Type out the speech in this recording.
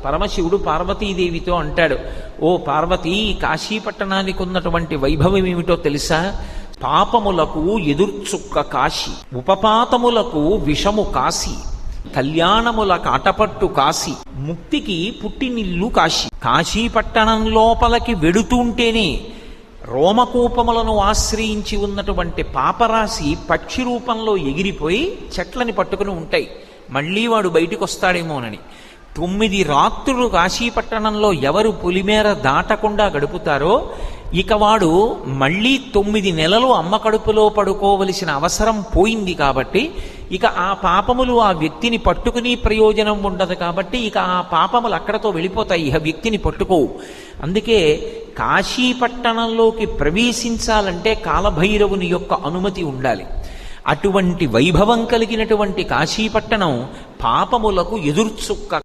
పరమశివుడు పార్వతీదేవితో అంటాడు, ఓ పార్వతీ, కాశీపట్టణానికి ఉన్నటువంటి వైభవం ఏమిటో తెలుసా? పాపములకు ఎదుర్చుక్క కాశీ, ఉపపాతములకు విషము కాశీ, కళ్యాణముల కాటపట్టు కాశీ, ముక్తికి పుట్టినిల్లు కాశీ. కాశీపట్టణం లోపలికి వెడుతుంటేనే రోమకూపములను ఆశ్రయించి ఉన్నటువంటి పాపరాశి పక్షి రూపంలో ఎగిరిపోయి చెట్లని పట్టుకుని ఉంటాయి. మళ్ళీ వాడు బయటికి వస్తాడేమోనని 9 రాత్రులు కాశీపట్టణంలో ఎవరు పులిమేర దాటకుండా గడుపుతారో ఇక వాడు మళ్ళీ 9 నెలలు అమ్మ కడుపులో పడుకోవలసిన అవసరం పోయింది. కాబట్టి ఇక ఆ పాపములు ఆ వ్యక్తిని పట్టుకుని ప్రయోజనం ఉండదు. కాబట్టి ఇక ఆ పాపములు అక్కడతో వెళ్ళిపోతాయి, ఇక వ్యక్తిని పట్టుకోవు. అందుకే కాశీపట్టణంలోకి ప్రవేశించాలంటే కాలభైరవుని యొక్క అనుమతి ఉండాలి. అటువంటి వైభవం కలిగినటువంటి కాశీపట్టణం పాపములకు ఎదుర్చుక్క